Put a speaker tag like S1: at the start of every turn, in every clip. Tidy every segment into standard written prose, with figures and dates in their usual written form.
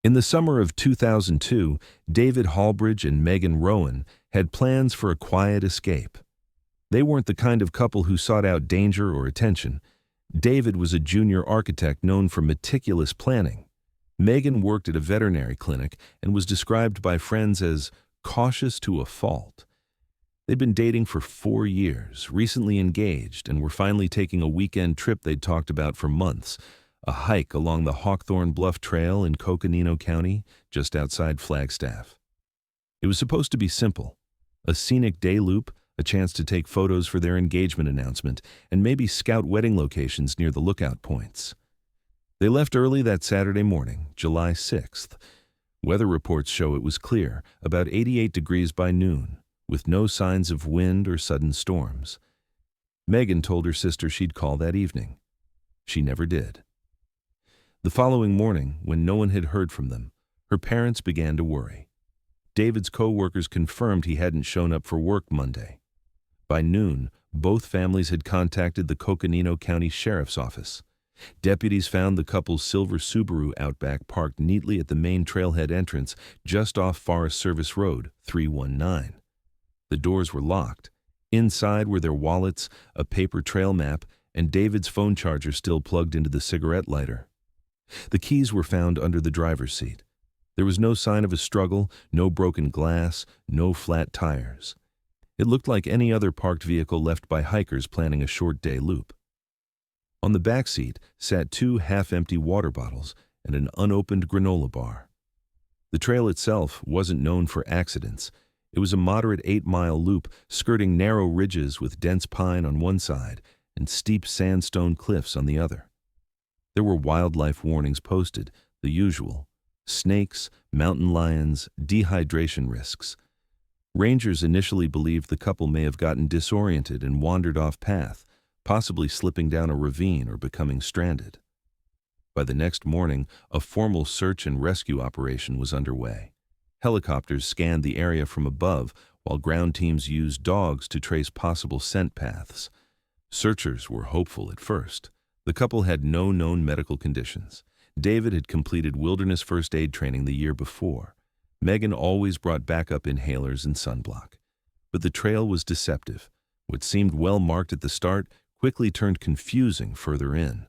S1: In the summer of 2002, David Hallbridge and Megan Rowan had plans for a quiet escape. They weren't the kind of couple who sought out danger or attention. David was a junior architect known for meticulous planning. Megan worked at a veterinary clinic and was described by friends as cautious to a fault. They'd been dating for 4 years, recently engaged, and were finally taking a weekend trip they'd talked about for months, a hike along the Hawthorne Bluff Trail in Coconino County, just outside Flagstaff. It was supposed to be simple, a scenic day loop, a chance to take photos for their engagement announcement, and maybe scout wedding locations near the lookout points. They left early that Saturday morning, July 6th. Weather reports show it was clear, about 88 degrees by noon, with no signs of wind or sudden storms. Megan told her sister she'd call that evening. She never did. The following morning, when no one had heard from them, her parents began to worry. David's co-workers confirmed he hadn't shown up for work Monday. By noon, both families had contacted the Coconino County Sheriff's Office. Deputies found the couple's silver Subaru Outback parked neatly at the main trailhead entrance just off Forest Service Road 319. The doors were locked. Inside were their wallets, a paper trail map, and David's phone charger still plugged into the cigarette lighter. The keys were found under the driver's seat. There was no sign of a struggle, no broken glass, no flat tires. It looked like any other parked vehicle left by hikers planning a short day loop. On the back seat sat 2 half-empty water bottles and an unopened granola bar. The trail itself wasn't known for accidents. It was a moderate 8-mile loop skirting narrow ridges with dense pine on one side and steep sandstone cliffs on the other. There were wildlife warnings posted, the usual: snakes, mountain lions, dehydration risks. Rangers initially believed the couple may have gotten disoriented and wandered off path, possibly slipping down a ravine or becoming stranded. By the next morning, a formal search and rescue operation was underway. Helicopters scanned the area from above, while ground teams used dogs to trace possible scent paths. Searchers were hopeful at first. The couple had no known medical conditions. David had completed wilderness first aid training the year before. Megan always brought backup inhalers and sunblock. But the trail was deceptive. What seemed well marked at the start quickly turned confusing further in.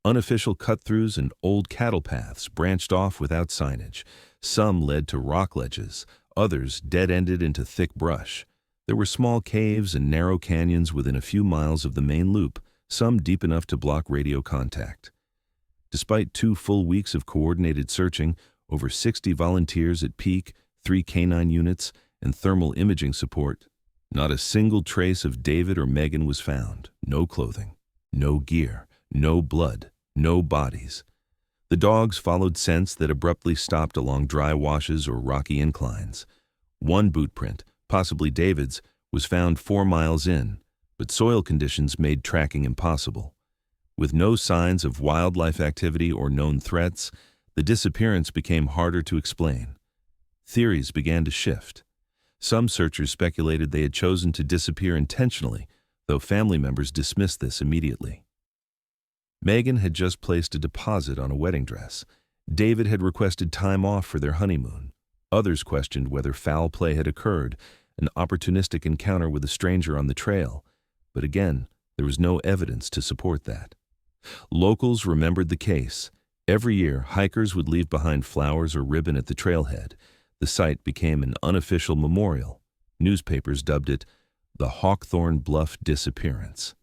S1: Unofficial cut-throughs and old cattle paths branched off without signage. Some led to rock ledges, others dead-ended into thick brush. There were small caves and narrow canyons within a few miles of the main loop, some deep enough to block radio contact. Despite 2 full weeks of coordinated searching, over 60 volunteers at peak, 3 canine units, and thermal imaging support, not a single trace of David or Megan was found. No clothing, no gear, no blood, no bodies. The dogs followed scents that abruptly stopped along dry washes or rocky inclines. One boot print, possibly David's, was found 4 miles in, but soil conditions made tracking impossible. With no signs of wildlife activity or known threats, the disappearance became harder to explain. Theories began to shift. Some searchers speculated they had chosen to disappear intentionally, though family members dismissed this immediately. Megan had just placed a deposit on a wedding dress. David had requested time off for their honeymoon. Others questioned whether foul play had occurred, an opportunistic encounter with a stranger on the trail. But again, there was no evidence to support that. Locals remembered the case. Every year, hikers would leave behind flowers or ribbon at the trailhead. The site became an unofficial memorial. Newspapers dubbed it the Hawthorne Bluff Disappearance.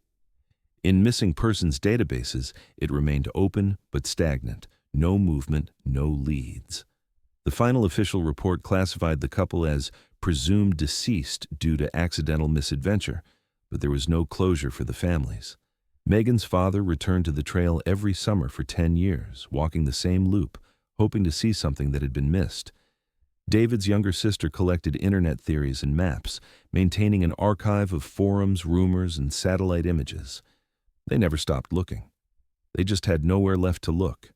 S1: In missing persons databases, it remained open but stagnant. No movement, no leads. The final official report classified the couple as presumed deceased due to accidental misadventure, but there was no closure for the families. Megan's father returned to the trail every summer for 10 years, walking the same loop, hoping to see something that had been missed. David's younger sister collected internet theories and maps, maintaining an archive of forums, rumors, and satellite images. They never stopped looking. They just had nowhere left to look.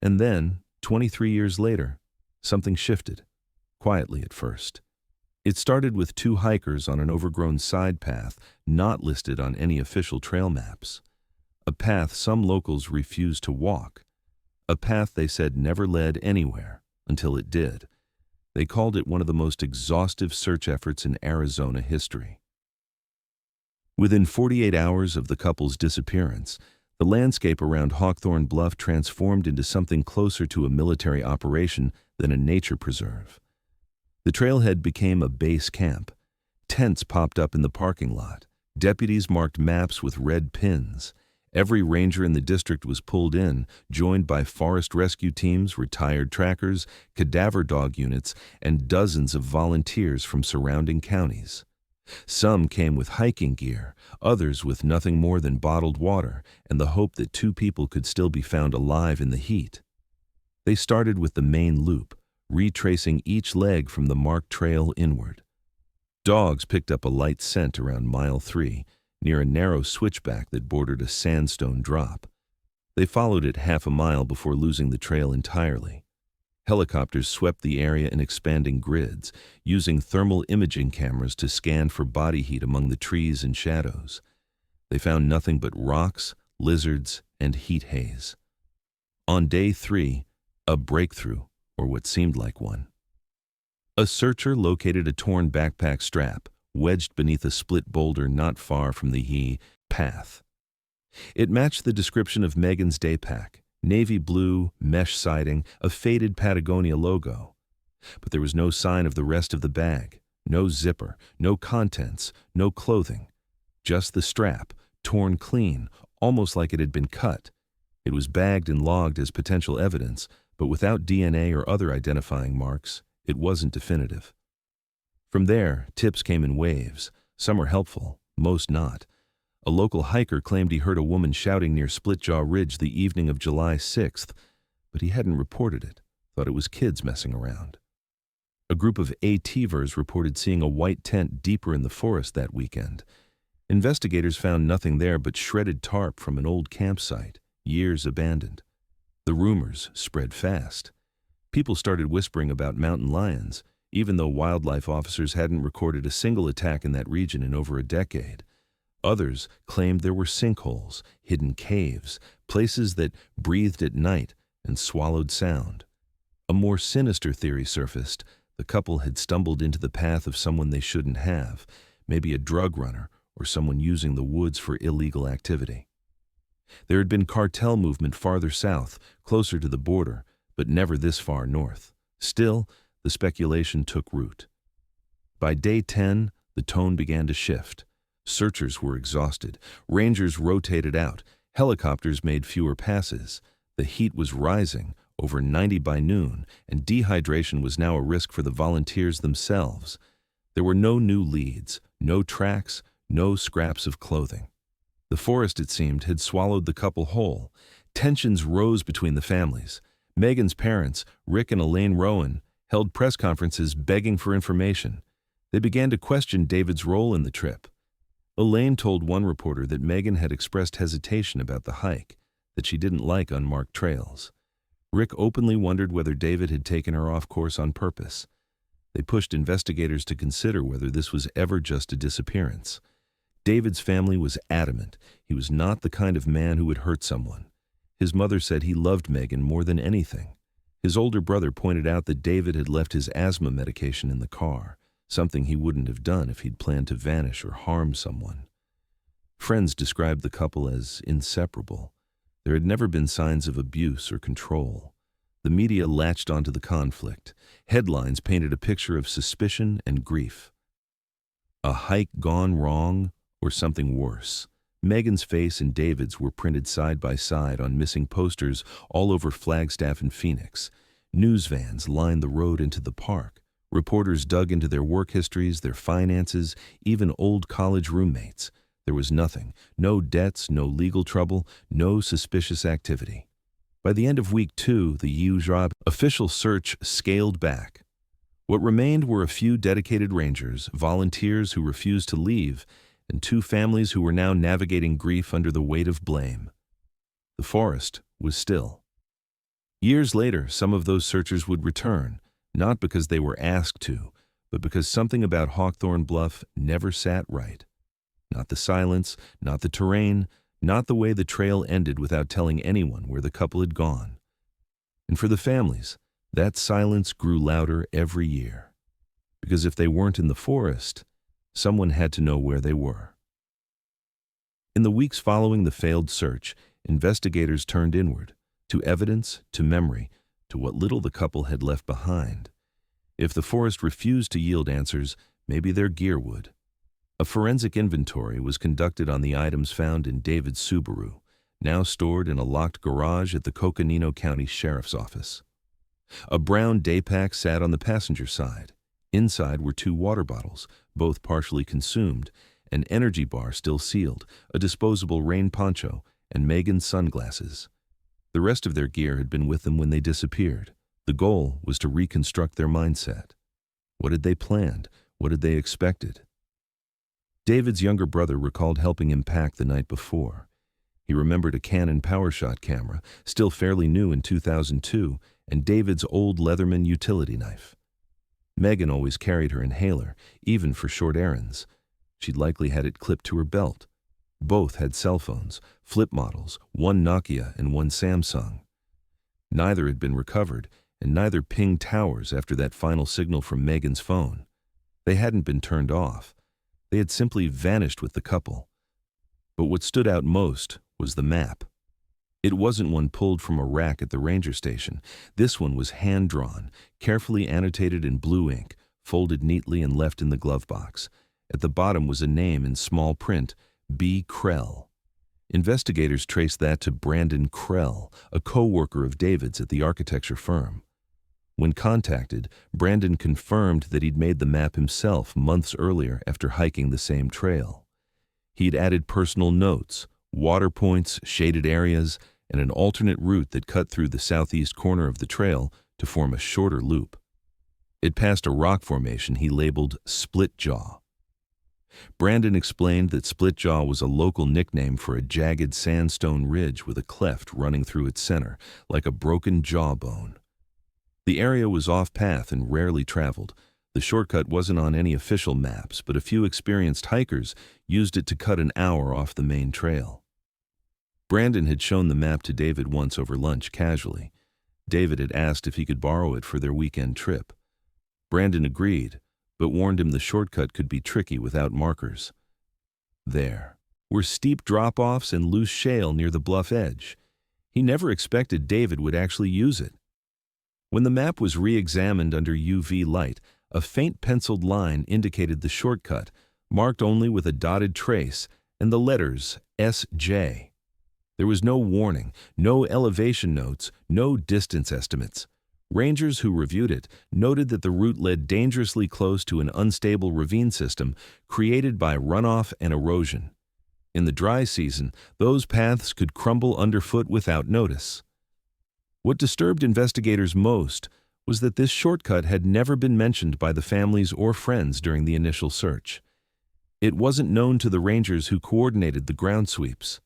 S1: And then, 23 years later, something shifted, quietly at first. It started with 2 hikers on an overgrown side path not listed on any official trail maps. A path some locals refused to walk. a path they said never led anywhere until it did. They called it one of the most exhaustive search efforts in Arizona history. Within 48 hours of the couple's disappearance, the landscape around Hawthorne Bluff transformed into something closer to a military operation than a nature preserve. The trailhead became a base camp. Tents popped up in the parking lot. Deputies marked maps with red pins. Every ranger in the district was pulled in, joined by forest rescue teams, retired trackers, cadaver dog units, and dozens of volunteers from surrounding counties. Some came with hiking gear, others with nothing more than bottled water and the hope that two people could still be found alive in the heat. They started with the main loop, retracing each leg from the marked trail inward. Dogs picked up a light scent around mile 3, near a narrow switchback that bordered a sandstone drop. They followed it half a mile before losing the trail entirely. Helicopters swept the area in expanding grids, using thermal imaging cameras to scan for body heat among the trees and shadows. They found nothing but rocks, lizards, and heat haze. On day 3, a breakthrough, or what seemed like one. A searcher located a torn backpack strap, wedged beneath a split boulder not far from the path. It matched the description of Megan's day pack: navy blue, mesh siding, a faded Patagonia logo. But there was no sign of the rest of the bag, no zipper, no contents, no clothing. Just the strap, torn clean, almost like it had been cut. It was bagged and logged as potential evidence, but without DNA or other identifying marks, it wasn't definitive. From there, tips came in waves. Some were helpful, most not. A local hiker claimed he heard a woman shouting near Splitjaw Ridge the evening of July 6th, but he hadn't reported it, thought it was kids messing around. A group of ATVers reported seeing a white tent deeper in the forest that weekend. Investigators found nothing there but shredded tarp from an old campsite, years abandoned. The rumors spread fast. People started whispering about mountain lions, even though wildlife officers hadn't recorded a single attack in that region in over a decade. Others claimed there were sinkholes, hidden caves, places that breathed at night and swallowed sound. A more sinister theory surfaced. The couple had stumbled into the path of someone they shouldn't have, maybe a drug runner or someone using the woods for illegal activity. There had been cartel movement farther south, closer to the border, but never this far north. Still, the speculation took root. By day 10, the tone began to shift. Searchers were exhausted. Rangers rotated out. Helicopters made fewer passes. The heat was rising, over 90 by noon, and dehydration was now a risk for the volunteers themselves. There were no new leads, no tracks, no scraps of clothing. The forest, it seemed, had swallowed the couple whole. Tensions rose between the families. Megan's parents, Rick and Elaine Rowan, held press conferences begging for information. They began to question David's role in the trip. Elaine told one reporter that Megan had expressed hesitation about the hike, that she didn't like unmarked trails. Rick openly wondered whether David had taken her off course on purpose. They pushed investigators to consider whether this was ever just a disappearance. David's family was adamant he was not the kind of man who would hurt someone. His mother said he loved Megan more than anything. His older brother pointed out that David had left his asthma medication in the car, something he wouldn't have done if he'd planned to vanish or harm someone. Friends described the couple as inseparable. There had never been signs of abuse or control. The media latched onto the conflict. Headlines painted a picture of suspicion and grief. A hike gone wrong, or something worse. Megan's face and David's were printed side by side on missing posters all over Flagstaff and Phoenix. News vans lined the road into the park. Reporters dug into their work histories, their finances, even old college roommates. There was nothing, no debts, no legal trouble, no suspicious activity. By the end of week 2, the UJRA official search scaled back. What remained were a few dedicated rangers, volunteers who refused to leave, and 2 families who were now navigating grief under the weight of blame. The forest was still. Years later, some of those searchers would return, not because they were asked to, but because something about Hawthorne Bluff never sat right. Not the silence, not the terrain, not the way the trail ended without telling anyone where the couple had gone. And for the families, that silence grew louder every year. Because if they weren't in the forest, someone had to know where they were. In the weeks following the failed search, investigators turned inward, to evidence, to memory, to what little the couple had left behind. If the forest refused to yield answers, maybe their gear would. A forensic inventory was conducted on the items found in David's Subaru, now stored in a locked garage at the Coconino County Sheriff's Office. A brown daypack sat on the passenger side. Inside were 2 water bottles, both partially consumed, an energy bar still sealed, a disposable rain poncho, and Megan's sunglasses. The rest of their gear had been with them when they disappeared. The goal was to reconstruct their mindset. What had they planned? What had they expected? David's younger brother recalled helping him pack the night before. He remembered a Canon PowerShot camera, still fairly new in 2002, and David's old Leatherman utility knife. Megan always carried her inhaler, even for short errands. She'd likely had it clipped to her belt. Both had cell phones, flip models, one Nokia and one Samsung. Neither had been recovered, and neither pinged towers after that final signal from Megan's phone. They hadn't been turned off. They had simply vanished with the couple. But what stood out most was the map. It wasn't one pulled from a rack at the ranger station. This one was hand-drawn, carefully annotated in blue ink, folded neatly and left in the glove box. At the bottom was a name in small print, B. Krell. Investigators traced that to Brandon Krell, a co-worker of David's at the architecture firm. When contacted, Brandon confirmed that he'd made the map himself months earlier after hiking the same trail. He'd added personal notes, water points, shaded areas, and an alternate route that cut through the southeast corner of the trail to form a shorter loop. It passed a rock formation he labeled Split Jaw. Brandon explained that Split Jaw was a local nickname for a jagged sandstone ridge with a cleft running through its center, like a broken jawbone. The area was off-path and rarely traveled. The shortcut wasn't on any official maps, but a few experienced hikers used it to cut an hour off the main trail. Brandon had shown the map to David once over lunch casually. David had asked if he could borrow it for their weekend trip. Brandon agreed, but warned him the shortcut could be tricky without markers. There were steep drop-offs and loose shale near the bluff edge. He never expected David would actually use it. When the map was re-examined under UV light, a faint penciled line indicated the shortcut, marked only with a dotted trace and the letters SJ. There was no warning, no elevation notes, no distance estimates. Rangers who reviewed it noted that the route led dangerously close to an unstable ravine system created by runoff and erosion. In the dry season, those paths could crumble underfoot without notice. What disturbed investigators most was that this shortcut had never been mentioned by the families or friends during the initial search. It wasn't known to the rangers who coordinated the ground sweeps.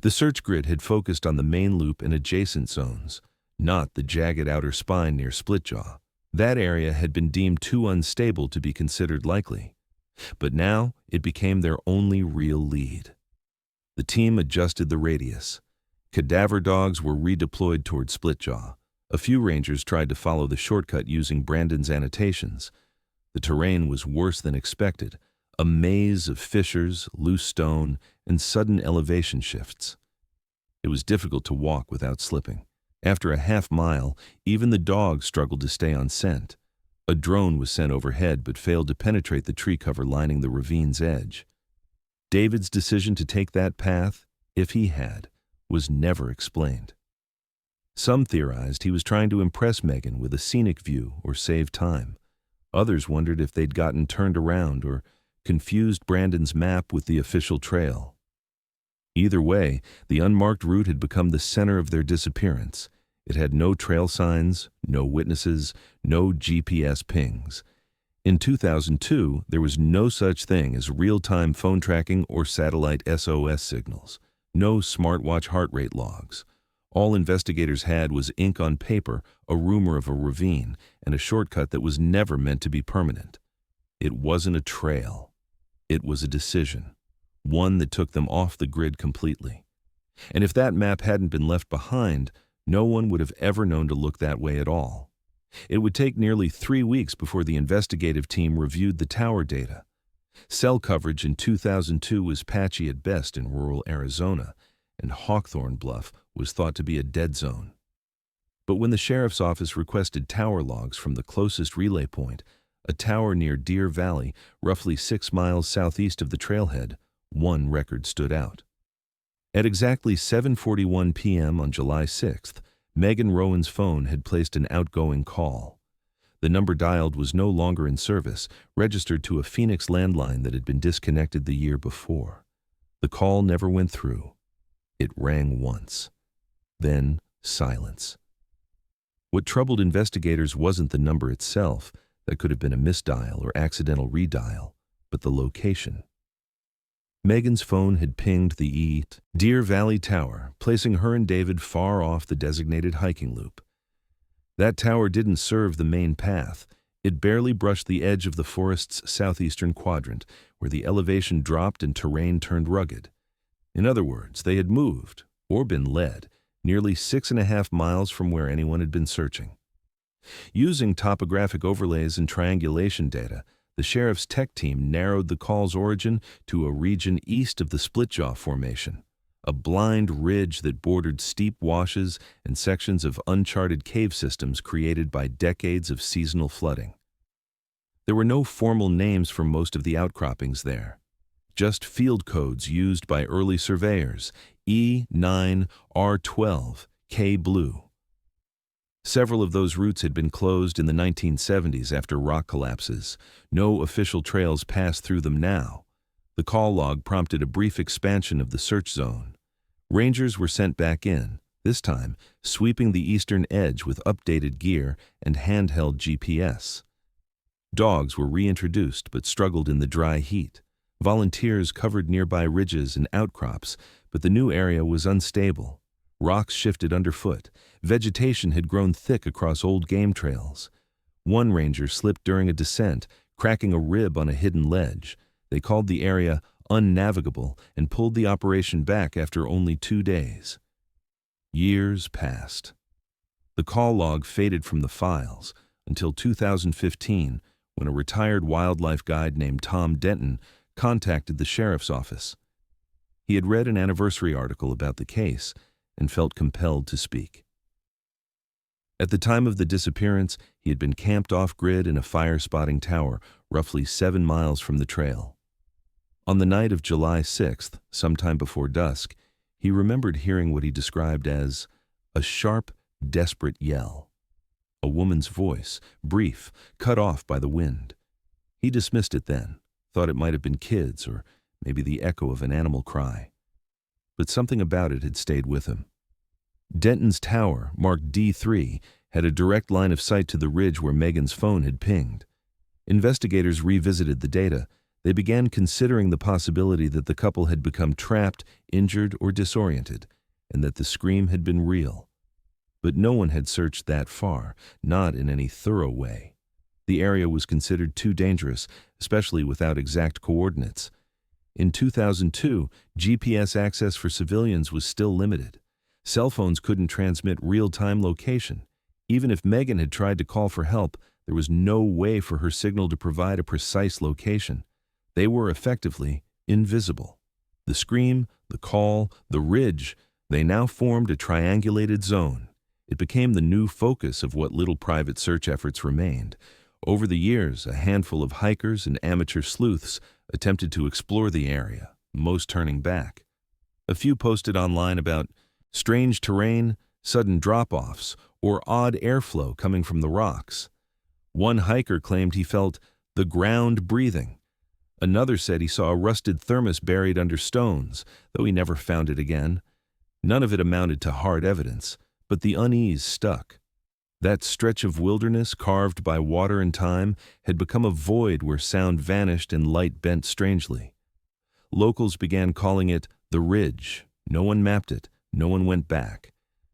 S1: The search grid had focused on the main loop and adjacent zones, not the jagged outer spine near Splitjaw. That area had been deemed too unstable to be considered likely. But now it became their only real lead. The team adjusted the radius. Cadaver dogs were redeployed toward Splitjaw. A few rangers tried to follow the shortcut using Brandon's annotations. The terrain was worse than expected, a maze of fissures, loose stone, and sudden elevation shifts. It was difficult to walk without slipping. After a half-mile, even the dogs struggled to stay on scent. A drone was sent overhead but failed to penetrate the tree cover lining the ravine's edge. David's decision to take that path, if he had, was never explained. Some theorized he was trying to impress Megan with a scenic view or save time. Others wondered if they'd gotten turned around or confused Brandon's map with the official trail. Either way, the unmarked route had become the center of their disappearance. It had no trail signs, no witnesses, no GPS pings. In 2002, there was no such thing as real-time phone tracking or satellite SOS signals, no smartwatch heart rate logs. All investigators had was ink on paper, a rumor of a ravine, and a shortcut that was never meant to be permanent. It wasn't a trail. It was a decision, one that took them off the grid completely. And if that map hadn't been left behind, No one would have ever known to look that way at all. It would take nearly 3 weeks before the investigative team reviewed the tower data. Cell coverage in 2002 was patchy at best in rural Arizona, and Hawthorne Bluff was thought to be a dead zone. But when the sheriff's office requested tower logs from the closest relay point, a tower near Deer Valley, roughly 6 miles southeast of the trailhead, one record stood out. At exactly 7:41 p.m. on July 6th, Megan Rowan's phone had placed an outgoing call. The number dialed was no longer in service, registered to a Phoenix landline that had been disconnected the year before. The call never went through. It rang once. Then silence. What troubled investigators wasn't the number itself, that could have been a misdial or accidental redial, but the location. Megan's phone had pinged the Deer Valley Tower, placing her and David far off the designated hiking loop. That tower didn't serve the main path. It barely brushed the edge of the forest's southeastern quadrant, where the elevation dropped and terrain turned rugged. In other words, they had moved, or been led, nearly 6.5 miles from where anyone had been searching. Using topographic overlays and triangulation data, the sheriff's tech team narrowed the call's origin to a region east of the Splitjaw Formation, a blind ridge that bordered steep washes and sections of uncharted cave systems created by decades of seasonal flooding. There were no formal names for most of the outcroppings there, just field codes used by early surveyors, E9, R12, K Blue. Several of those routes had been closed in the 1970s after rock collapses. No official trails passed through them now. The call log prompted a brief expansion of the search zone. Rangers were sent back in, this time sweeping the eastern edge with updated gear and handheld GPS. Dogs were reintroduced but struggled in the dry heat. Volunteers covered nearby ridges and outcrops, but the new area was unstable. Rocks shifted underfoot. Vegetation had grown thick across old game trails. One ranger slipped during a descent, cracking a rib on a hidden ledge. They called the area unnavigable and pulled the operation back after only 2 days. Years passed. The call log faded from the files until 2015, when a retired wildlife guide named Tom Denton contacted the sheriff's office. He had read an anniversary article about the case and felt compelled to speak. At the time of the disappearance, he had been camped off-grid in a fire-spotting tower roughly 7 miles from the trail. On the night of July 6th, sometime before dusk, he remembered hearing what he described as a sharp, desperate yell. A woman's voice, brief, cut off by the wind. He dismissed it then, thought it might have been kids or maybe the echo of an animal cry. But something about it had stayed with him. Denton's tower, marked D3, had a direct line of sight to the ridge where Megan's phone had pinged. Investigators revisited the data. They began considering the possibility that the couple had become trapped, injured, or disoriented, and that the scream had been real. But no one had searched that far, not in any thorough way. The area was considered too dangerous, especially without exact coordinates. In 2002, GPS access for civilians was still limited. Cell phones couldn't transmit real-time location. Even if Megan had tried to call for help, there was no way for her signal to provide a precise location. They were effectively invisible. The scream, the call, the ridge, they now formed a triangulated zone. It became the new focus of what little private search efforts remained. Over the years, a handful of hikers and amateur sleuths attempted to explore the area, most turning back. A few posted online about strange terrain, sudden drop-offs, or odd airflow coming from the rocks. One hiker claimed he felt the ground breathing. Another said he saw a rusted thermos buried under stones, though he never found it again. None of it amounted to hard evidence, but the unease stuck. That stretch of wilderness carved by water and time had become a void where sound vanished and light bent strangely. Locals began calling it the Ridge. No one mapped it. No one went back.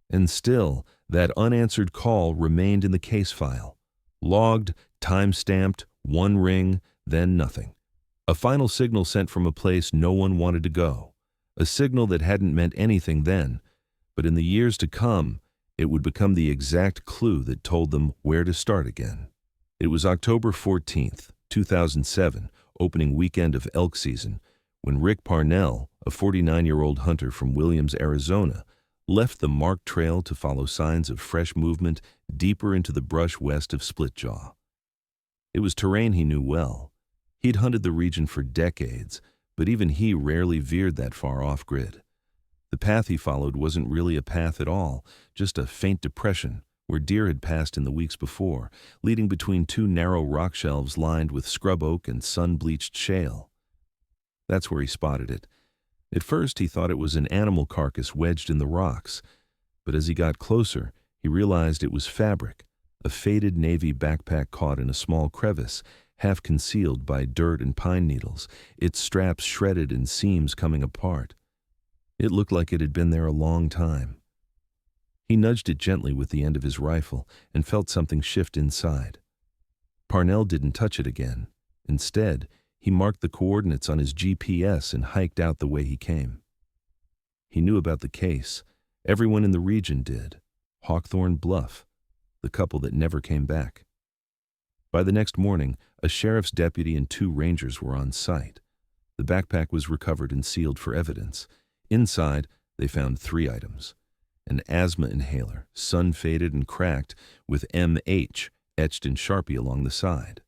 S1: And still, that unanswered call remained in the case file. Logged, time-stamped, one ring, then nothing. A final signal sent from a place no one wanted to go. A signal that hadn't meant anything then, but in the years to come, It would become the exact clue that told them where to start again. It was October 14th, 2007, opening weekend of elk season, when Rick Parnell, a 49-year-old hunter from Williams, Arizona, left the marked trail to follow signs of fresh movement deeper into the brush west of Splitjaw. It was terrain he knew well. He'd hunted the region for decades, but even he rarely veered that far off-grid. The path he followed wasn't really a path at all, just a faint depression where deer had passed in the weeks before, leading between two narrow rock shelves lined with scrub oak and sun-bleached shale. That's where he spotted it. At first, he thought it was an animal carcass wedged in the rocks, but as he got closer, he realized it was fabric, a faded navy backpack caught in a small crevice, half concealed by dirt and pine needles, its straps shredded and seams coming apart. It looked like it had been there a long time. He nudged it gently with the end of his rifle and felt something shift inside. Parnell didn't touch it again. Instead, he marked the coordinates on his GPS and hiked out the way he came. He knew about the case. Everyone in the region did. Hawthorne Bluff, the couple that never came back. By the next morning, a sheriff's deputy and 2 rangers were on site. The backpack was recovered and sealed for evidence. Inside, they found 3 items. An asthma inhaler, sun-faded and cracked, with MH etched in Sharpie along the side.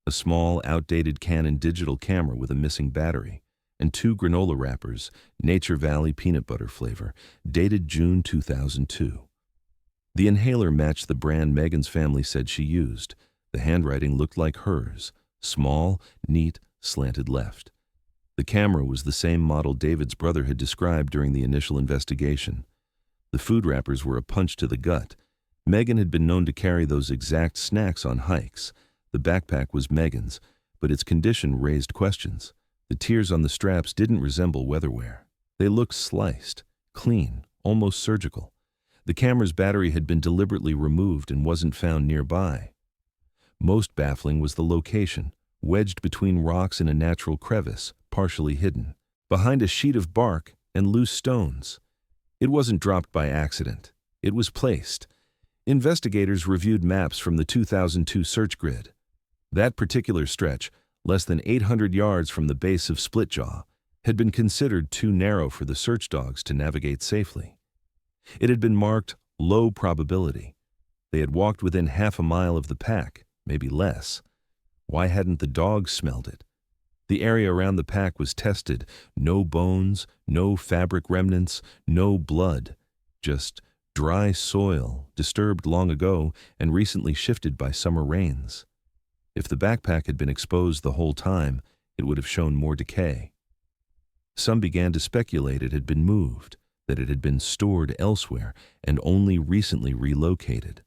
S1: A small, outdated Canon digital camera with a missing battery, and 2 granola wrappers, Nature Valley peanut butter flavor, dated June 2002. The inhaler matched the brand Megan's family said she used. The handwriting looked like hers, small, neat, slanted left. The camera was the same model David's brother had described during the initial investigation. The food wrappers were a punch to the gut. Megan had been known to carry those exact snacks on hikes. The backpack was Megan's, but its condition raised questions. The tears on the straps didn't resemble weatherwear. They looked sliced, clean, almost surgical. The camera's battery had been deliberately removed and wasn't found nearby. Most baffling was the location, wedged between rocks in a natural crevice, partially hidden, behind a sheet of bark and loose stones. It wasn't dropped by accident. It was placed. Investigators reviewed maps from the 2002 search grid. That particular stretch, less than 800 yards from the base of Splitjaw, had been considered too narrow for the search dogs to navigate safely. It had been marked low probability. They had walked within half a mile of the pack, maybe less. Why hadn't the dogs smelled it? The area around the pack was tested. No bones, no fabric remnants, no blood. Just dry soil, disturbed long ago and recently shifted by summer rains. If the backpack had been exposed the whole time, it would have shown more decay. Some began to speculate it had been moved, that it had been stored elsewhere and only recently relocated.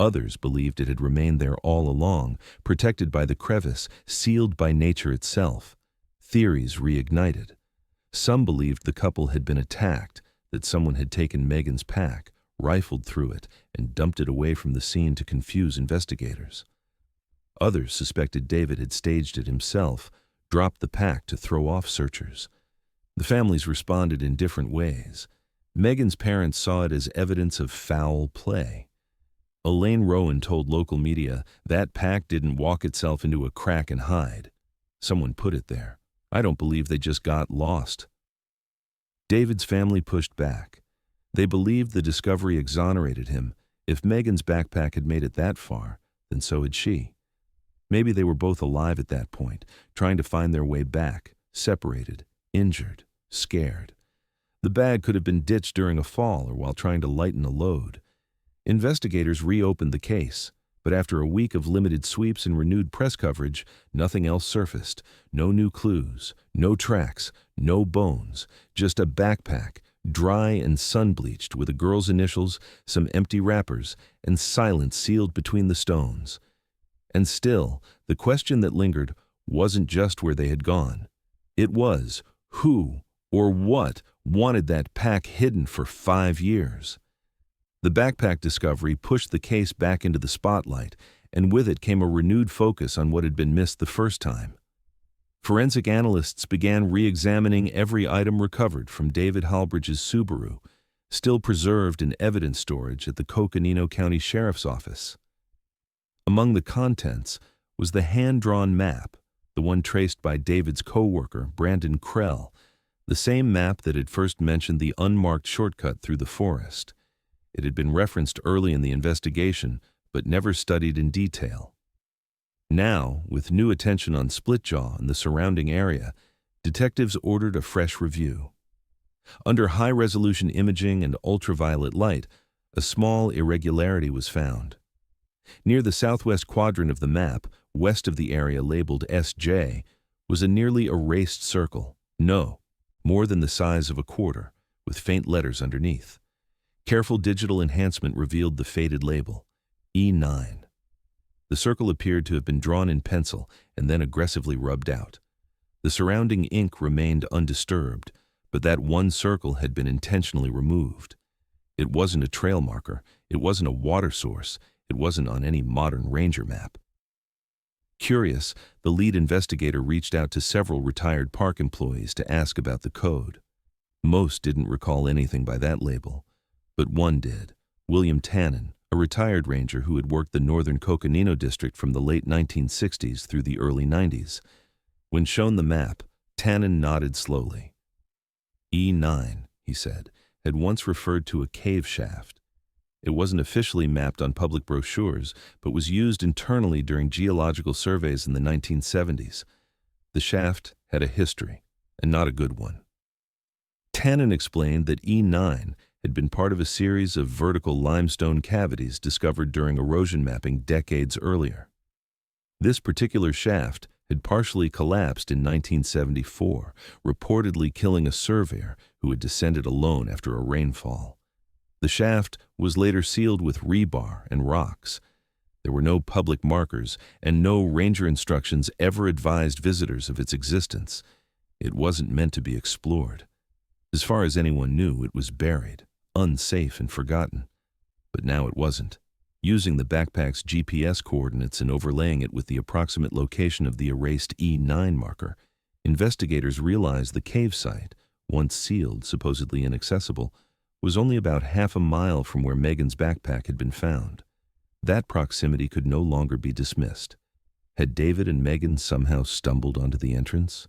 S1: Others believed it had remained there all along, protected by the crevice, sealed by nature itself. Theories reignited. Some believed the couple had been attacked, that someone had taken Megan's pack, rifled through it, and dumped it away from the scene to confuse investigators. Others suspected David had staged it himself, dropped the pack to throw off searchers. The families responded in different ways. Megan's parents saw it as evidence of foul play. Elaine Rowan told local media that pack didn't walk itself into a crack and hide. Someone put it there. I don't believe they just got lost. David's family pushed back. They believed the discovery exonerated him. If Megan's backpack had made it that far, then so had she. Maybe they were both alive at that point, trying to find their way back, separated, injured, scared. The bag could have been ditched during a fall or while trying to lighten a load. Investigators reopened the case, but after a week of limited sweeps and renewed press coverage, nothing else surfaced. No new clues, no tracks, no bones, just a backpack, dry and sun-bleached with a girl's initials, some empty wrappers, and silence sealed between the stones. And still, the question that lingered wasn't just where they had gone. It was who or what wanted that pack hidden for 5 years. The backpack discovery pushed the case back into the spotlight, and with it came a renewed focus on what had been missed the first time. Forensic analysts began re-examining every item recovered from David Halbridge's Subaru, still preserved in evidence storage at the Coconino County Sheriff's Office. Among the contents was the hand-drawn map, the one traced by David's co-worker, Brandon Krell, the same map that had first mentioned the unmarked shortcut through the forest. It had been referenced early in the investigation, but never studied in detail. Now, with new attention on Splitjaw and the surrounding area, detectives ordered a fresh review. Under high-resolution imaging and ultraviolet light, a small irregularity was found. Near the southwest quadrant of the map, west of the area labeled SJ, was a nearly erased circle, no, more than the size of a quarter, with faint letters underneath. Careful digital enhancement revealed the faded label, E9. The circle appeared to have been drawn in pencil and then aggressively rubbed out. The surrounding ink remained undisturbed, but that one circle had been intentionally removed. It wasn't a trail marker, it wasn't a water source, it wasn't on any modern ranger map. Curious, the lead investigator reached out to several retired park employees to ask about the code. Most didn't recall anything by that label, but one did, William Tannen, a retired ranger who had worked the northern Coconino district from the late 1960s through the early 90s. When shown the map, Tannen nodded slowly. E9, he said, had once referred to a cave shaft. It wasn't officially mapped on public brochures, but was used internally during geological surveys in the 1970s. The shaft had a history, and not a good one. Tannen explained that E9 had been part of a series of vertical limestone cavities discovered during erosion mapping decades earlier. This particular shaft had partially collapsed in 1974, reportedly killing a surveyor who had descended alone after a rainfall. The shaft was later sealed with rebar and rocks. There were no public markers, and no ranger instructions ever advised visitors of its existence. It wasn't meant to be explored. As far as anyone knew, it was buried, unsafe and forgotten. But now it wasn't. Using the backpack's GPS coordinates and overlaying it with the approximate location of the erased E9 marker, investigators realized the cave site, once sealed, supposedly inaccessible, was only about half a mile from where Megan's backpack had been found. That proximity could no longer be dismissed. Had David and Megan somehow stumbled onto the entrance?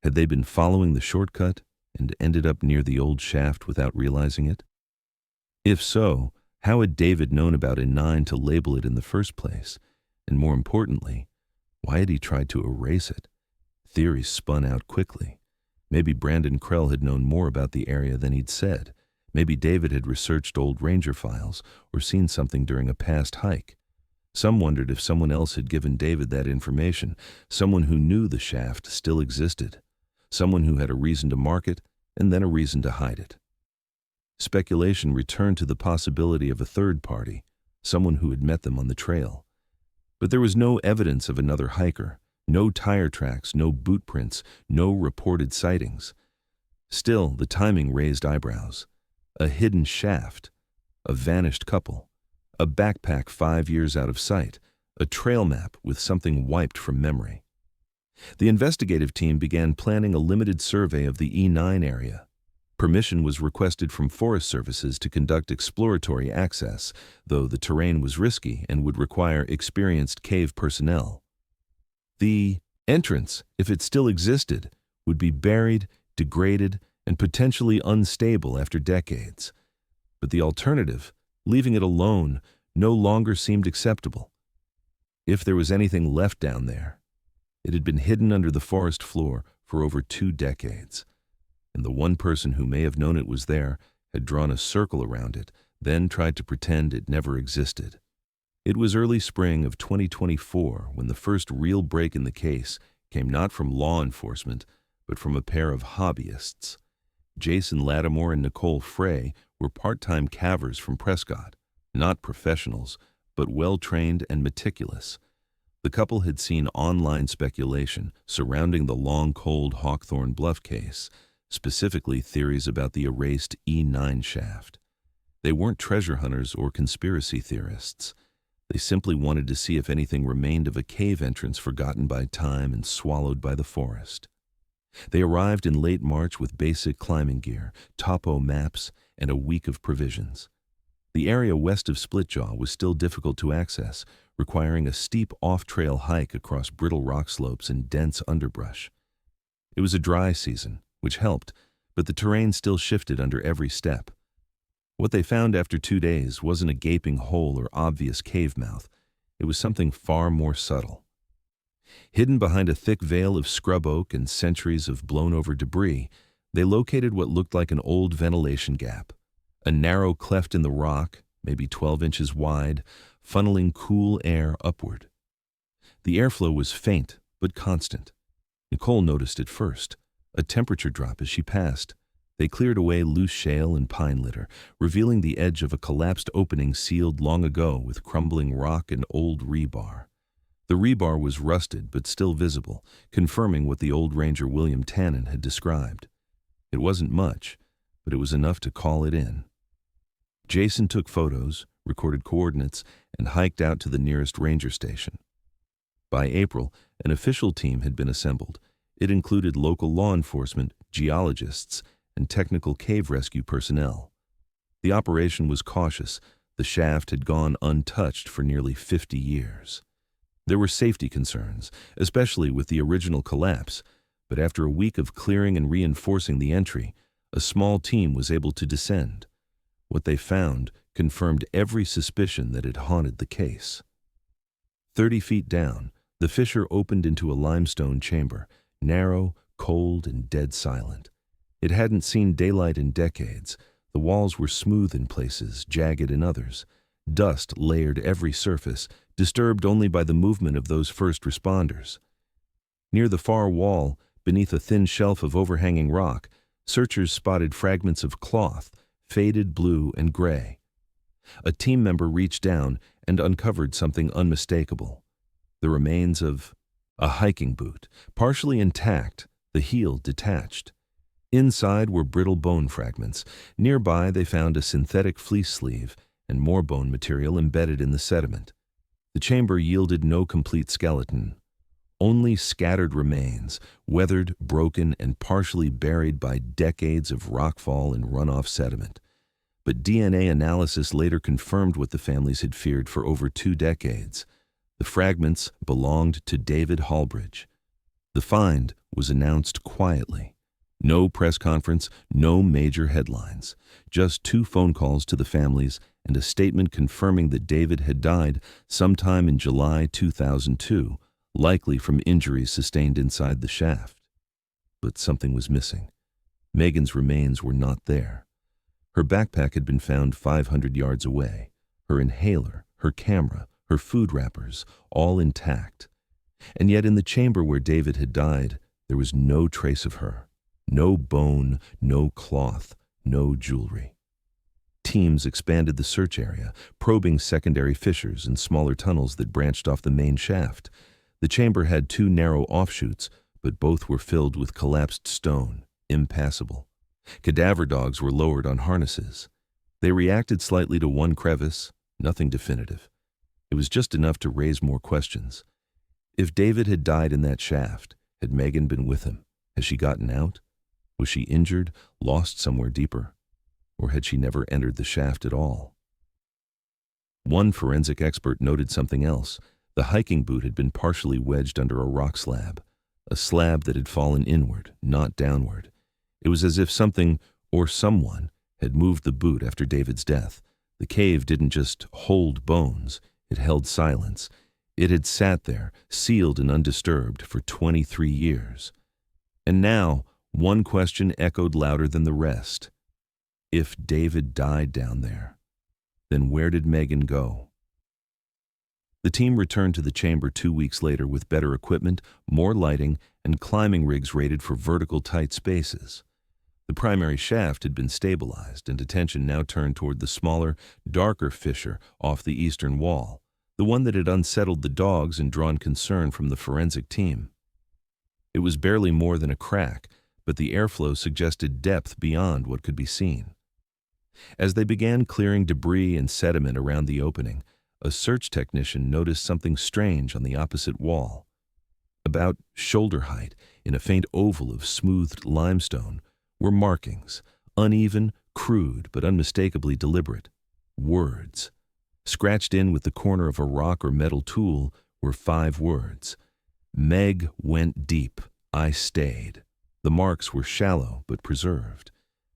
S1: Had they been following the shortcut and ended up near the old shaft without realizing it? If so, how had David known about E9 to label it in the first place? And more importantly, why had he tried to erase it? Theories spun out quickly. Maybe Brandon Krell had known more about the area than he'd said. Maybe David had researched old ranger files or seen something during a past hike. Some wondered if someone else had given David that information, someone who knew the shaft still existed, someone who had a reason to mark it and then a reason to hide it. Speculation returned to the possibility of a third party, someone who had met them on the trail. But there was no evidence of another hiker, no tire tracks, no boot prints, no reported sightings. Still, the timing raised eyebrows. A hidden shaft, a vanished couple, a backpack 5 years out of sight, a trail map with something wiped from memory. The investigative team began planning a limited survey of the E9 area. Permission was requested from Forest Services to conduct exploratory access, though the terrain was risky and would require experienced cave personnel. The entrance, if it still existed, would be buried, degraded, and potentially unstable after decades. But the alternative, leaving it alone, no longer seemed acceptable. If there was anything left down there, it had been hidden under the forest floor for over 2 decades. And the one person who may have known it was there had drawn a circle around it, then tried to pretend it never existed. It was early spring of 2024 when the first real break in the case came not from law enforcement, but from a pair of hobbyists. Jason Lattimore and Nicole Frey were part-time cavers from Prescott, not professionals, but well-trained and meticulous. The couple had seen online speculation surrounding the long-cold Hawthorne Bluff case, specifically theories about the erased E9 shaft. They weren't treasure hunters or conspiracy theorists. They simply wanted to see if anything remained of a cave entrance forgotten by time and swallowed by the forest. They arrived in late March with basic climbing gear, topo maps, and a week of provisions. The area west of Splitjaw was still difficult to access, requiring a steep off-trail hike across brittle rock slopes and dense underbrush. It was a dry season, which helped, but the terrain still shifted under every step. What they found after 2 days wasn't a gaping hole or obvious cave mouth. It was something far more subtle. Hidden behind a thick veil of scrub oak and centuries of blown-over debris, they located what looked like an old ventilation gap, a narrow cleft in the rock, maybe 12 inches wide, funneling cool air upward. The airflow was faint but constant. Nicole noticed it first, a temperature drop as she passed. They cleared away loose shale and pine litter, revealing the edge of a collapsed opening sealed long ago with crumbling rock and old rebar. The rebar was rusted but still visible, confirming what the old ranger William Tannen had described. It wasn't much, but it was enough to call it in. Jason took photos, recorded coordinates, and hiked out to the nearest ranger station. By April, an official team had been assembled. It included local law enforcement, geologists, and technical cave rescue personnel. The operation was cautious. The shaft had gone untouched for nearly 50 years. There were safety concerns, especially with the original collapse, but after a week of clearing and reinforcing the entry, a small team was able to descend. What they found confirmed every suspicion that had haunted the case. 30 feet down, the fissure opened into a limestone chamber, narrow, cold, and dead silent. It hadn't seen daylight in decades. The walls were smooth in places, jagged in others. Dust layered every surface, disturbed only by the movement of those first responders. Near the far wall, beneath a thin shelf of overhanging rock, searchers spotted fragments of cloth, faded blue and gray. A team member reached down and uncovered something unmistakable. The remains of a hiking boot, partially intact, the heel detached. Inside were brittle bone fragments. Nearby they found a synthetic fleece sleeve and more bone material embedded in the sediment. The chamber yielded no complete skeleton, only scattered remains, weathered, broken, and partially buried by decades of rockfall and runoff sediment. But DNA analysis later confirmed what the families had feared for over 2 decades. The fragments belonged to David Hallbridge. The find was announced quietly. No press conference, no major headlines. Just 2 phone calls to the families and a statement confirming that David had died sometime in July 2002, likely from injuries sustained inside the shaft. But something was missing. Megan's remains were not there. Her backpack had been found 500 yards away. Her inhaler, her camera, her food wrappers, all intact. And yet in the chamber where David had died, there was no trace of her. No bone, no cloth, no jewelry. Teams expanded the search area, probing secondary fissures and smaller tunnels that branched off the main shaft. The chamber had 2 narrow offshoots, but both were filled with collapsed stone, impassable. Cadaver dogs were lowered on harnesses. They reacted slightly to one crevice, nothing definitive. It was just enough to raise more questions. If David had died in that shaft, had Megan been with him? Had she gotten out? Was she injured, lost somewhere deeper? Or had she never entered the shaft at all? One forensic expert noted something else. The hiking boot had been partially wedged under a rock slab, a slab that had fallen inward, not downward. It was as if something, or someone, had moved the boot after David's death. The cave didn't just hold bones, it held silence. It had sat there, sealed and undisturbed, for 23 years. And now, one question echoed louder than the rest. If David died down there, then where did Megan go? The team returned to the chamber 2 weeks later with better equipment, more lighting, and climbing rigs rated for vertical tight spaces. The primary shaft had been stabilized, and attention now turned toward the smaller, darker fissure off the eastern wall, the one that had unsettled the dogs and drawn concern from the forensic team. It was barely more than a crack, but the airflow suggested depth beyond what could be seen. As they began clearing debris and sediment around the opening, a search technician noticed something strange on the opposite wall. About shoulder height, in a faint oval of smoothed limestone, were markings, uneven, crude but unmistakably deliberate. Words. Scratched in with the corner of a rock or metal tool were 5 words. Meg went deep. I stayed. The marks were shallow but preserved.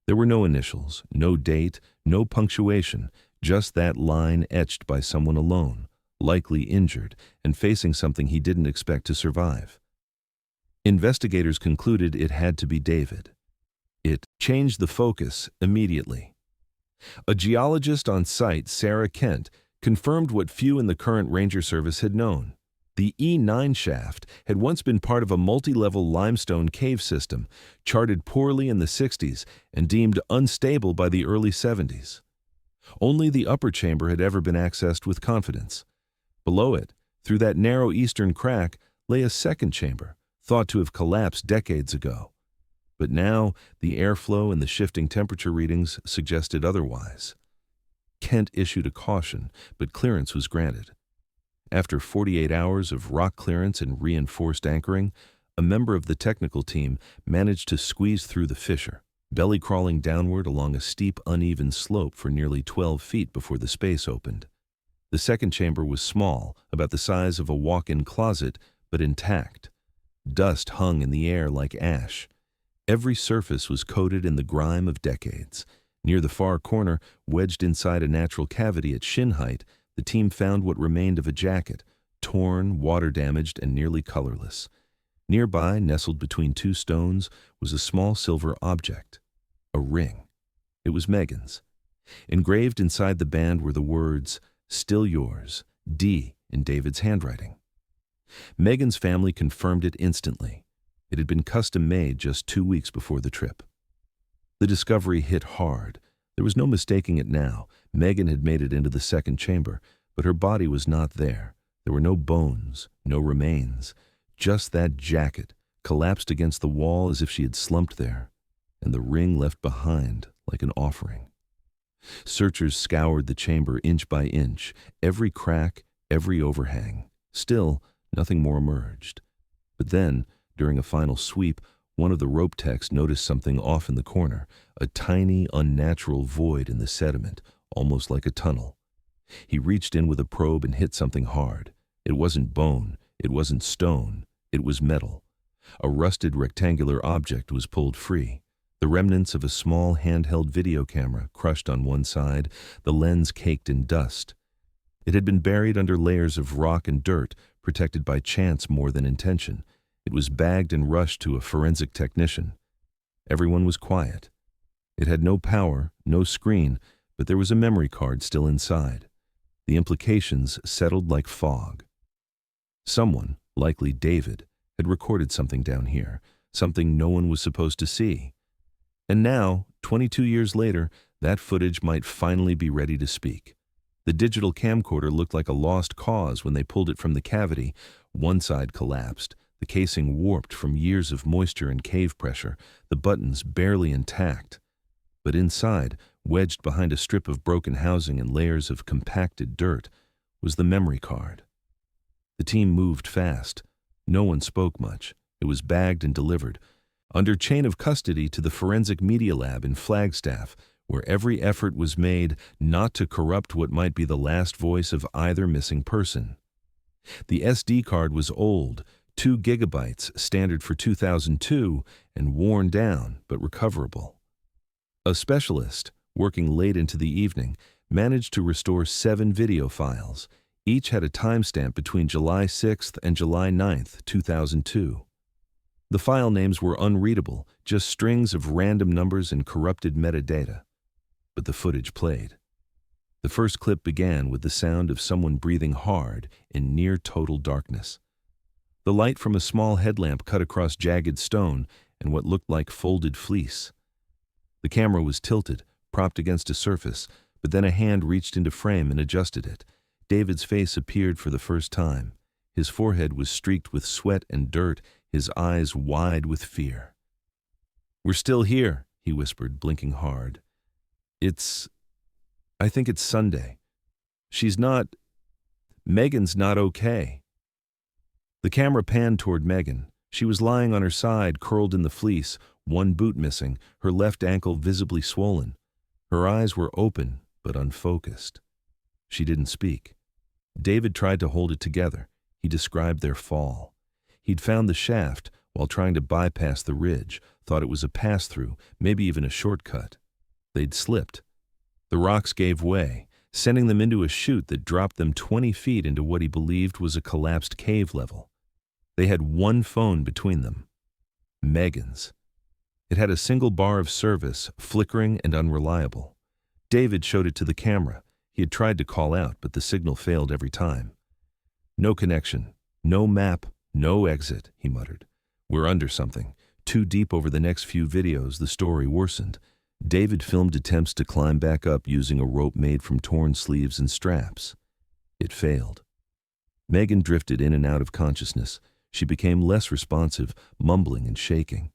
S1: There were no initials, no date, no punctuation, just that line etched by someone alone, likely injured and facing something he didn't expect to survive. Investigators concluded it had to be David. It changed the focus immediately. A geologist on site, Sarah Kent, confirmed what few in the current Ranger Service had known. The E9 shaft had once been part of a multi-level limestone cave system, charted poorly in the 60s and deemed unstable by the early 70s. Only the upper chamber had ever been accessed with confidence. Below it, through that narrow eastern crack, lay a second chamber, thought to have collapsed decades ago. But now, the airflow and the shifting temperature readings suggested otherwise. Kent issued a caution, but clearance was granted. After 48 hours of rock clearance and reinforced anchoring, a member of the technical team managed to squeeze through the fissure, belly crawling downward along a steep, uneven slope for nearly 12 feet before the space opened. The second chamber was small, about the size of a walk-in closet, but intact. Dust hung in the air like ash. Every surface was coated in the grime of decades. Near the far corner, wedged inside a natural cavity at shin height, the team found what remained of a jacket, torn, water-damaged, and nearly colorless. Nearby, nestled between 2 stones, was a small silver object, a ring. It was Megan's. Engraved inside the band were the words, "Still yours, D," in David's handwriting. Megan's family confirmed it instantly. It had been custom-made just 2 weeks before the trip. The discovery hit hard. There was no mistaking it now. Megan had made it into the second chamber, but her body was not there. There were no bones, no remains, just that jacket, collapsed against the wall as if she had slumped there, and the ring left behind like an offering. Searchers scoured the chamber inch by inch, every crack, every overhang. Still, nothing more emerged. But then, during a final sweep, one of the rope techs noticed something off in the corner, a tiny, unnatural void in the sediment, almost like a tunnel. He reached in with a probe and hit something hard. It wasn't bone, it wasn't stone, it was metal. A rusted rectangular object was pulled free. The remnants of a small handheld video camera crushed on one side, the lens caked in dust. It had been buried under layers of rock and dirt, protected by chance more than intention. It was bagged and rushed to a forensic technician. Everyone was quiet. It had no power, no screen, but there was a memory card still inside. The implications settled like fog. Someone, likely David, had recorded something down here, something no one was supposed to see. And now, 22 years later, that footage might finally be ready to speak. The digital camcorder looked like a lost cause when they pulled it from the cavity. One side collapsed, the casing warped from years of moisture and cave pressure, the buttons barely intact. But inside, wedged behind a strip of broken housing and layers of compacted dirt, was the memory card. The team moved fast. No one spoke much. It was bagged and delivered, under chain of custody to the Forensic Media Lab in Flagstaff, where every effort was made not to corrupt what might be the last voice of either missing person. The SD card was old, 2 gigabytes, standard for 2002, and worn down but recoverable. A specialist, working late into the evening, managed to restore 7 video files. Each had a timestamp between July 6th and July 9th, 2002. The file names were unreadable, just strings of random numbers and corrupted metadata. But the footage played. The first clip began with the sound of someone breathing hard in near total darkness. The light from a small headlamp cut across jagged stone and what looked like folded fleece. The camera was tilted, propped against a surface, but then a hand reached into frame and adjusted it. David's face appeared for the first time. His forehead was streaked with sweat and dirt, his eyes wide with fear. "We're still here," he whispered, blinking hard. I think it's Sunday. Megan's not okay." The camera panned toward Megan. She was lying on her side, curled in the fleece, one boot missing, her left ankle visibly swollen. Her eyes were open but unfocused. She didn't speak. David tried to hold it together. He described their fall. He'd found the shaft while trying to bypass the ridge, thought it was a pass-through, maybe even a shortcut. They'd slipped. The rocks gave way, sending them into a chute that dropped them 20 feet into what he believed was a collapsed cave level. They had one phone between them. Megan's. It had a single bar of service, flickering and unreliable. David showed it to the camera. He had tried to call out, but the signal failed every time. No connection, no map, no exit, he muttered. We're under something. Too deep. Over the next few videos, the story worsened. David filmed attempts to climb back up using a rope made from torn sleeves and straps. It failed. Megan drifted in and out of consciousness. She became less responsive, mumbling and shaking.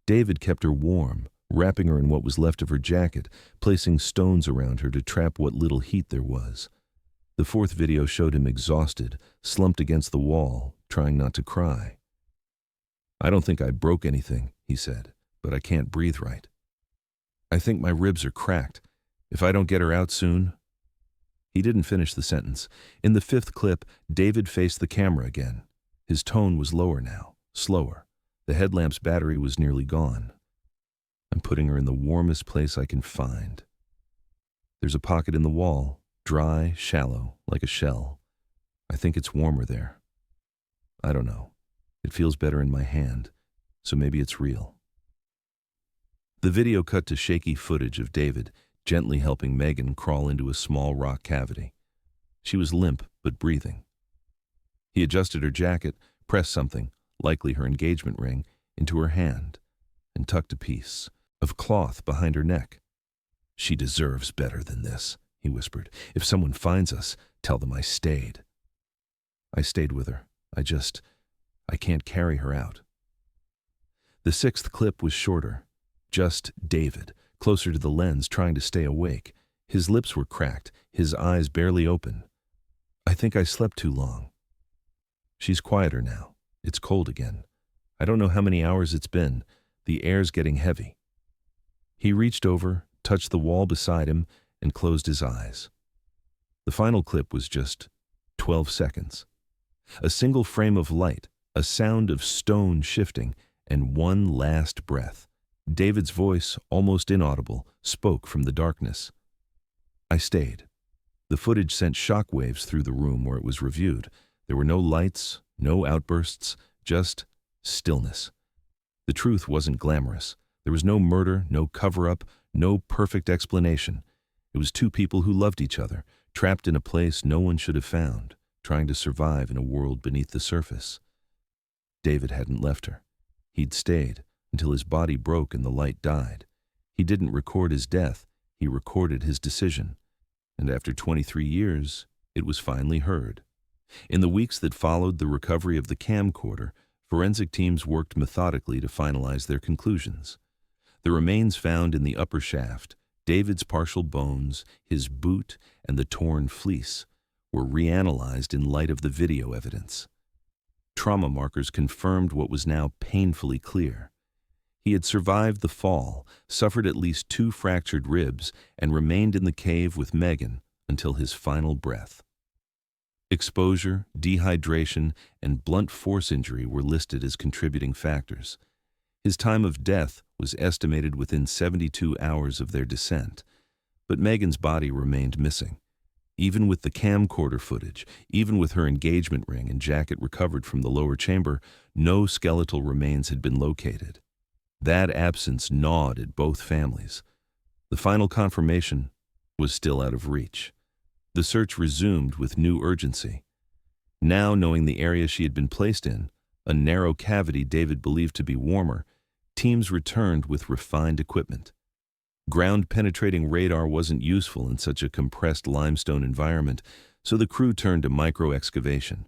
S1: David kept her warm, wrapping her in what was left of her jacket, placing stones around her to trap what little heat there was. The fourth video showed him exhausted, slumped against the wall, trying not to cry. I don't think I broke anything, he said, but I can't breathe right. I think my ribs are cracked. If I don't get her out soon. He didn't finish the sentence. In the fifth clip, David faced the camera again. His tone was lower now, slower. The headlamp's battery was nearly gone. I'm putting her in the warmest place I can find. There's a pocket in the wall, dry, shallow, like a shell. I think it's warmer there. I don't know. It feels better in my hand, so maybe it's real. The video cut to shaky footage of David gently helping Megan crawl into a small rock cavity. She was limp but breathing. He adjusted her jacket, pressed something, likely her engagement ring, into her hand, and tucked a piece of cloth behind her neck. She deserves better than this, he whispered. If someone finds us, tell them I stayed. I stayed with her. I can't carry her out. The sixth clip was shorter. Just David, closer to the lens, trying to stay awake. His lips were cracked, his eyes barely open. I think I slept too long. She's quieter now. It's cold again. I don't know how many hours it's been. The air's getting heavy. He reached over, touched the wall beside him, and closed his eyes. The final clip was just 12 seconds. A single frame of light, a sound of stone shifting, and one last breath. David's voice, almost inaudible, spoke from the darkness. I stayed. The footage sent shockwaves through the room where it was reviewed. There were no lights, no outbursts, just stillness. The truth wasn't glamorous. There was no murder, no cover-up, no perfect explanation. It was two people who loved each other, trapped in a place no one should have found, trying to survive in a world beneath the surface. David hadn't left her. He'd stayed until his body broke and the light died. He didn't record his death, he recorded his decision. And after 23 years, it was finally heard. In the weeks that followed the recovery of the camcorder, forensic teams worked methodically to finalize their conclusions. The remains found in the upper shaft, David's partial bones, his boot, and the torn fleece, were reanalyzed in light of the video evidence. Trauma markers confirmed what was now painfully clear. He had survived the fall, suffered at least 2 fractured ribs, and remained in the cave with Megan until his final breath. Exposure, dehydration, and blunt force injury were listed as contributing factors. His time of death was estimated within 72 hours of their descent, but Megan's body remained missing. Even with the camcorder footage, even with her engagement ring and jacket recovered from the lower chamber, no skeletal remains had been located. That absence gnawed at both families. The final confirmation was still out of reach. The search resumed with new urgency. Now, knowing the area she had been placed in, a narrow cavity David believed to be warmer, teams returned with refined equipment. Ground-penetrating radar wasn't useful in such a compressed limestone environment, so the crew turned to micro-excavation.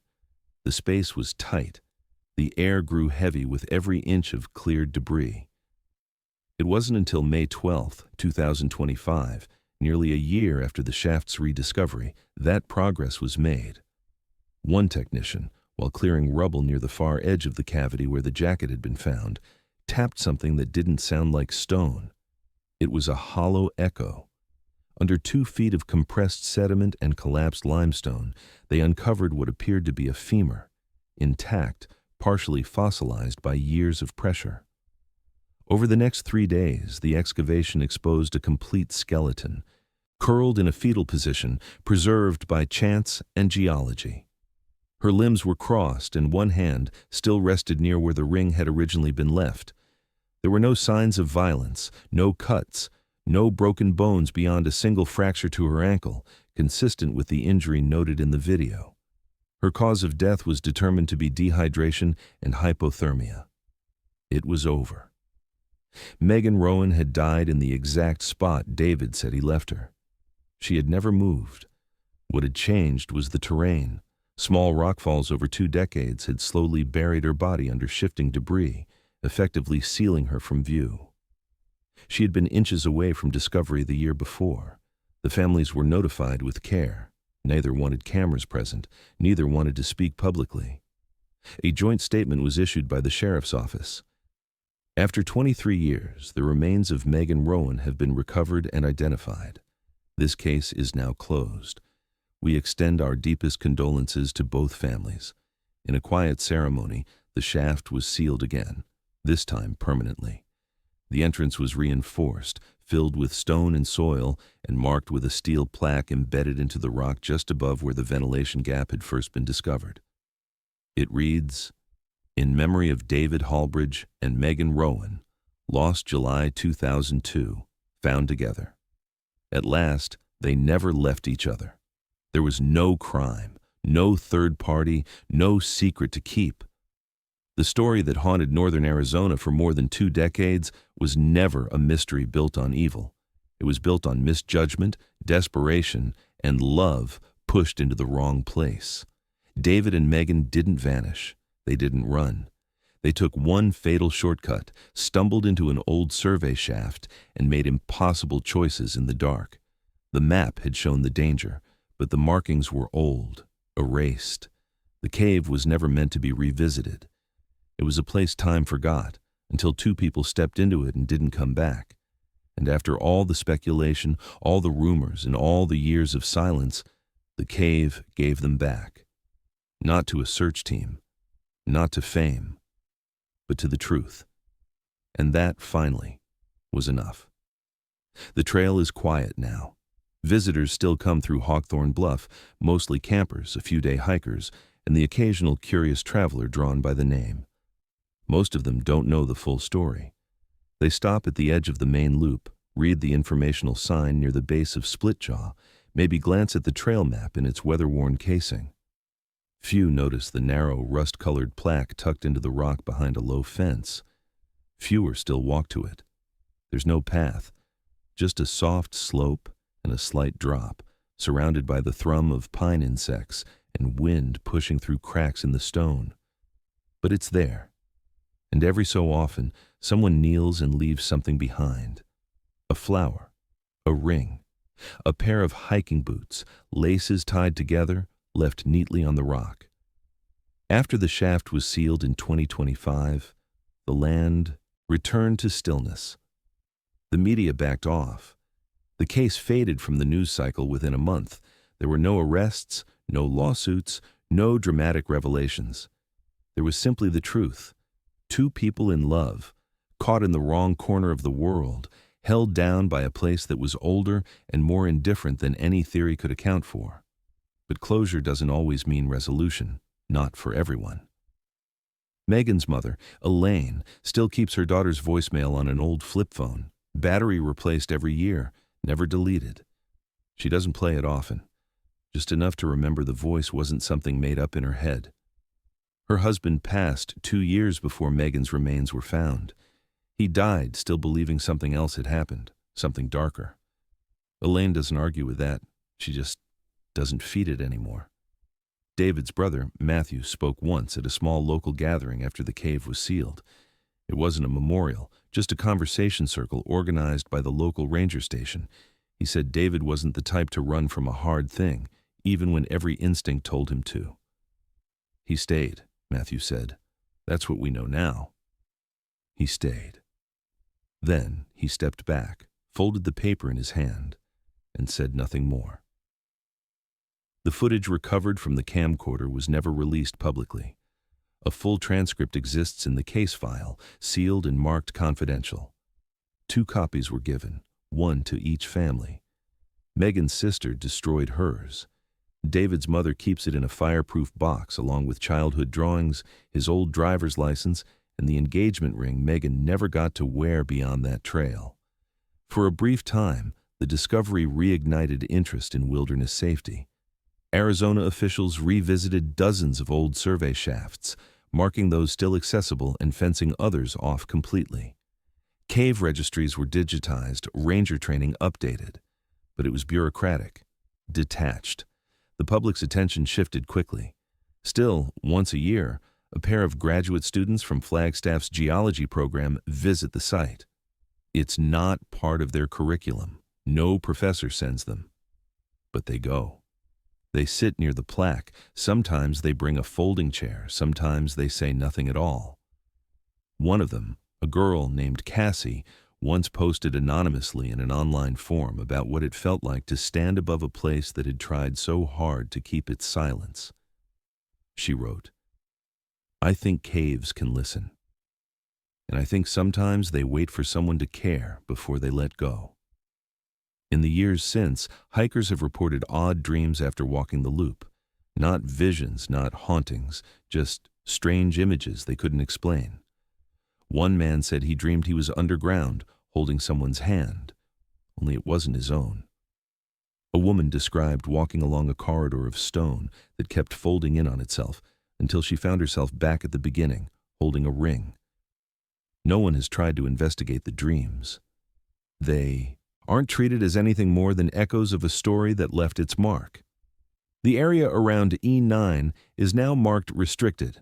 S1: The space was tight. The air grew heavy with every inch of cleared debris. It wasn't until May 12, 2025, nearly a year after the shaft's rediscovery, that progress was made. One technician, while clearing rubble near the far edge of the cavity where the jacket had been found, tapped something that didn't sound like stone. It was a hollow echo, Under 2 feet of compressed sediment and collapsed limestone, they uncovered what appeared to be a femur, intact, partially fossilized by years of pressure. Over the next 3 days, the excavation exposed a complete skeleton, curled in a fetal position, preserved by chance and geology. Her limbs were crossed, and one hand still rested near where the ring had originally been left. There were no signs of violence, no cuts, no broken bones beyond a single fracture to her ankle, consistent with the injury noted in the video. Her cause of death was determined to be dehydration and hypothermia. It was over. Megan Rowan had died in the exact spot David said he left her. She had never moved. What had changed was the terrain. Small rockfalls over 2 decades had slowly buried her body under shifting debris, effectively sealing her from view. She had been inches away from discovery the year before. The families were notified with care. Neither wanted cameras present, neither wanted to speak publicly. A joint statement was issued by the sheriff's office. After 23 years, the remains of Megan Rowan have been recovered and identified. This case is now closed. We extend our deepest condolences to both families. In a quiet ceremony, the shaft was sealed again, this time permanently. The entrance was reinforced, filled with stone and soil, and marked with a steel plaque embedded into the rock just above where the ventilation gap had first been discovered. It reads, "In memory of David Hallbridge and Megan Rowan, lost July 2002, found together. At last, they never left each other. There was no crime, no third party, no secret to keep. The story that haunted northern Arizona for more than 2 decades was never a mystery built on evil. It was built on misjudgment, desperation, and love pushed into the wrong place. David and Megan didn't vanish. They didn't run. They took one fatal shortcut, stumbled into an old survey shaft, and made impossible choices in the dark. The map had shown the danger, but the markings were old, erased. The cave was never meant to be revisited. It was a place time forgot, until 2 people stepped into it and didn't come back. And after all the speculation, all the rumors, and all the years of silence, the cave gave them back. Not to a search team, not to fame, but to the truth. And that, finally, was enough. The trail is quiet now. Visitors still come through Hawthorne Bluff, mostly campers, a few day hikers, and the occasional curious traveler drawn by the name. Most of them don't know the full story. They stop at the edge of the main loop, read the informational sign near the base of Splitjaw, maybe glance at the trail map in its weather-worn casing. Few notice the narrow, rust-colored plaque tucked into the rock behind a low fence. Fewer still walk to it. There's no path, just a soft slope and a slight drop, surrounded by the thrum of pine insects and wind pushing through cracks in the stone. But it's there, and every so often someone kneels and leaves something behind. A flower, a ring, a pair of hiking boots, laces tied together, left neatly on the rock. After the shaft was sealed in 2025, the land returned to stillness. The media backed off. The case faded from the news cycle within a month. There were no arrests, no lawsuits, no dramatic revelations. There was simply the truth. 2 people in love, caught in the wrong corner of the world, held down by a place that was older and more indifferent than any theory could account for. But closure doesn't always mean resolution, not for everyone. Megan's mother, Elaine, still keeps her daughter's voicemail on an old flip phone, battery replaced every year, never deleted. She doesn't play it often, just enough to remember the voice wasn't something made up in her head. Her husband passed 2 years before Megan's remains were found. He died still believing something else had happened, something darker. Elaine doesn't argue with that. She just doesn't feed it anymore. David's brother, Matthew, spoke once at a small local gathering after the cave was sealed. It wasn't a memorial, just a conversation circle organized by the local ranger station. He said David wasn't the type to run from a hard thing, even when every instinct told him to. He stayed, Matthew said. That's what we know now. He stayed. Then he stepped back, folded the paper in his hand. and said nothing more. The footage recovered from the camcorder was never released publicly. A full transcript exists in the case file, sealed and marked confidential. 2 copies were given, one to each family. Megan's sister destroyed hers. David's mother keeps it in a fireproof box along with childhood drawings, his old driver's license, and the engagement ring Megan never got to wear beyond that trail. For a brief time, the discovery reignited interest in wilderness safety. Arizona officials revisited dozens of old survey shafts, marking those still accessible and fencing others off completely. Cave registries were digitized, ranger training updated. But it was bureaucratic, detached. The public's attention shifted quickly. Still, once a year, a pair of graduate students from Flagstaff's geology program visit the site. It's not part of their curriculum. No professor sends them. But they go. They sit near the plaque. Sometimes they bring a folding chair. Sometimes they say nothing at all. One of them, a girl named Cassie, once posted anonymously in an online forum about what it felt like to stand above a place that had tried so hard to keep its silence. She wrote, "I think caves can listen. And I think sometimes they wait for someone to care before they let go." In the years since, hikers have reported odd dreams after walking the loop. Not visions, not hauntings, just strange images they couldn't explain. One man said he dreamed he was underground, holding someone's hand, only it wasn't his own. A woman described walking along a corridor of stone that kept folding in on itself until she found herself back at the beginning, holding a ring. No one has tried to investigate the dreams. They aren't treated as anything more than echoes of a story that left its mark. The area around E9 is now marked restricted.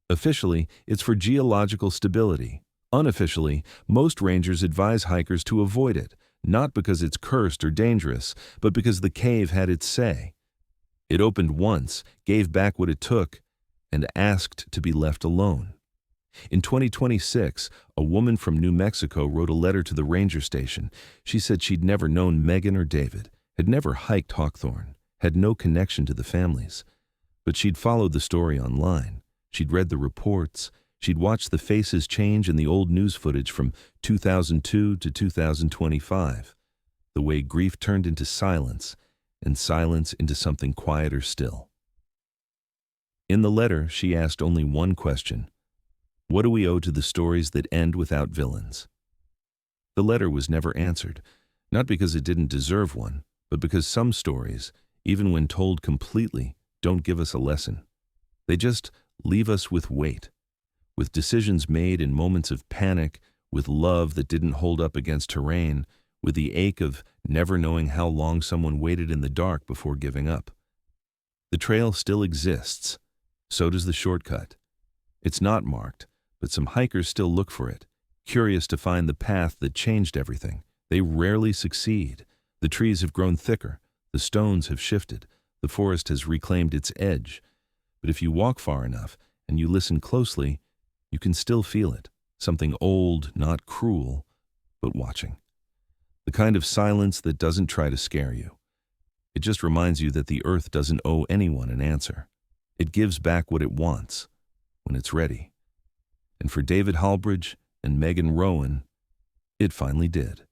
S1: Officially, it's for geological stability. Unofficially, most rangers advise hikers to avoid it, not because it's cursed or dangerous, but because the cave had its say. It opened once, gave back what it took, and asked to be left alone. In 2026, a woman from New Mexico wrote a letter to the ranger station. She said she'd never known Megan or David, had never hiked Hawthorne, had no connection to the families. But she'd followed the story online. She'd read the reports. She'd watched the faces change in the old news footage from 2002 to 2025. The way grief turned into silence, and silence into something quieter still. In the letter, she asked only one question. What do we owe to the stories that end without villains? The letter was never answered, not because it didn't deserve one, but because some stories, even when told completely, don't give us a lesson. They just leave us with weight, with decisions made in moments of panic, with love that didn't hold up against terrain, with the ache of never knowing how long someone waited in the dark before giving up. The trail still exists. So does the shortcut. It's not marked, but some hikers still look for it, curious to find the path that changed everything. They rarely succeed. The trees have grown thicker, the stones have shifted, the forest has reclaimed its edge. But if you walk far enough and you listen closely, you can still feel it, something old, not cruel, but watching. The kind of silence that doesn't try to scare you. It just reminds you that the earth doesn't owe anyone an answer. It gives back what it wants, when it's ready. And for David Halbridge and Megan Rowan, it finally did.